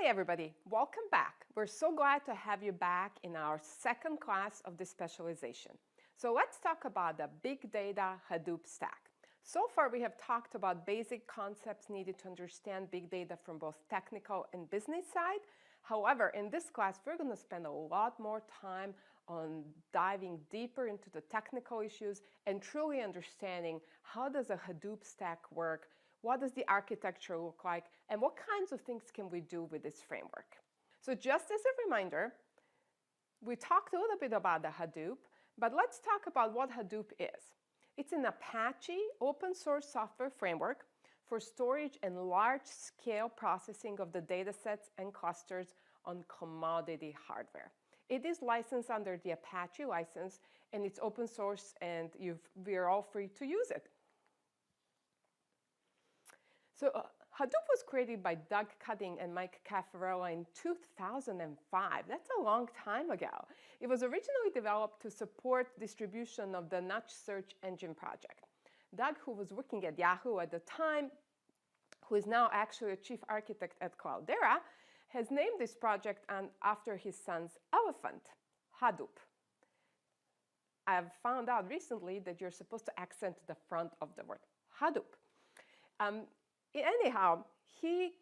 everybody, welcome back. We're so glad to have you back in our second class of this specialization. So let's talk about the big data Hadoop stack. So far we have talked about basic concepts needed to understand big data from both technical and business side. However, in this class we're going to spend a lot more time on diving deeper into the technical issues and truly understanding how does a Hadoop stack work, what does the architecture look like, and what kinds of things can we do with this framework. So just as a reminder, we talked a little bit about the Hadoop, but let's talk about what Hadoop is. It's an Apache open source software framework for storage and large-scale processing of the datasets and clusters on commodity hardware. It is licensed under the Apache license, and it's open source, and we're all free to use it. So Hadoop was created by Doug Cutting and Mike Caffarella in 2005. That's a long time ago. It was originally developed to support distribution of the Notch search engine project. Doug, who was working at Yahoo at the time, who is now actually a chief architect at Cloudera, has named this project after his son's elephant, Hadoop. I have found out recently that you're supposed to accent the front of the word, Hadoop. Anyhow, his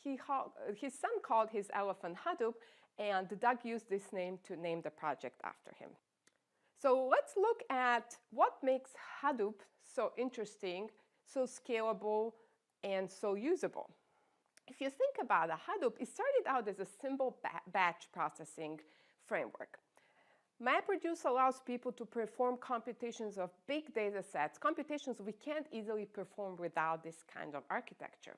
son called his elephant Hadoop, and Doug used this name to name the project after him. So let's look at what makes Hadoop so interesting, so scalable, and so usable. If you think about it, Hadoop, it started out as a simple batch processing framework. MapReduce allows people to perform computations of big data sets, computations we can't easily perform without this kind of architecture.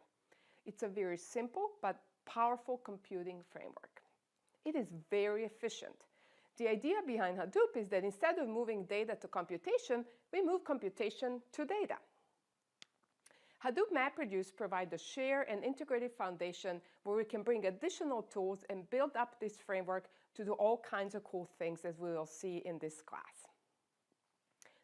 It's a very simple but powerful computing framework. It is very efficient. The idea behind Hadoop is that instead of moving data to computation, we move computation to data. Hadoop MapReduce provides a shared and integrated foundation where we can bring additional tools and build up this framework to do all kinds of cool things, as we will see in this class.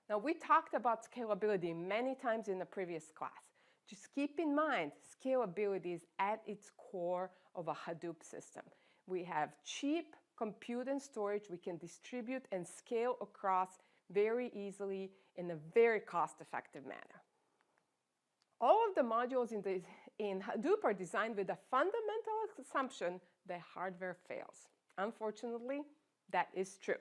Now, we talked about scalability many times in the previous class. Just keep in mind, scalability is at its core of a Hadoop system. We have cheap compute and storage we can distribute and scale across very easily in a very cost-effective manner. All of the modules in Hadoop are designed with a fundamental assumption that hardware fails. Unfortunately, that is true.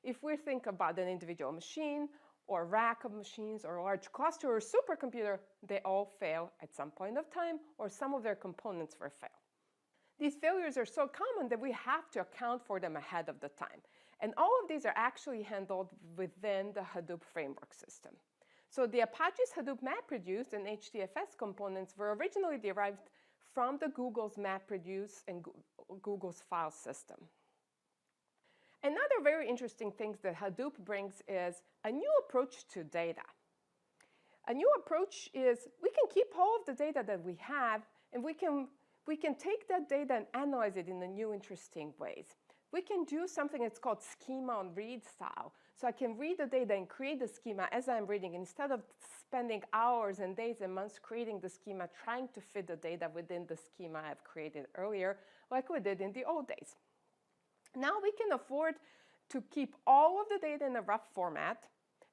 If we think about an individual machine, or rack of machines, or a large cluster, or supercomputer, they all fail at some point of time, or some of their components will fail. These failures are so common that we have to account for them ahead of the time. And all of these are actually handled within the Hadoop framework system. So the Apache's Hadoop MapReduce and HDFS components were originally derived from the Google's MapReduce and Google's file system. Another very interesting thing that Hadoop brings is a new approach to data. A new approach is we can keep all of the data that we have, and we can take that data and analyze it in a new interesting ways. We can do something that's called schema on read style. So I can read the data and create the schema as I'm reading, instead of spending hours and days and months creating the schema, trying to fit the data within the schema I've created earlier, like we did in the old days. Now we can afford to keep all of the data in a rough format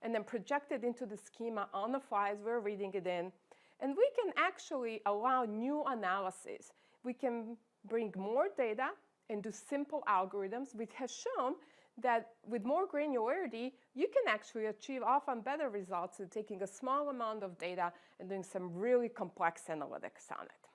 and then project it into the schema on the fly as we're reading it in. And we can actually allow new analysis. We can bring more data and do simple algorithms, which has shown that with more granularity, you can actually achieve often better results than taking a small amount of data and doing some really complex analytics on it.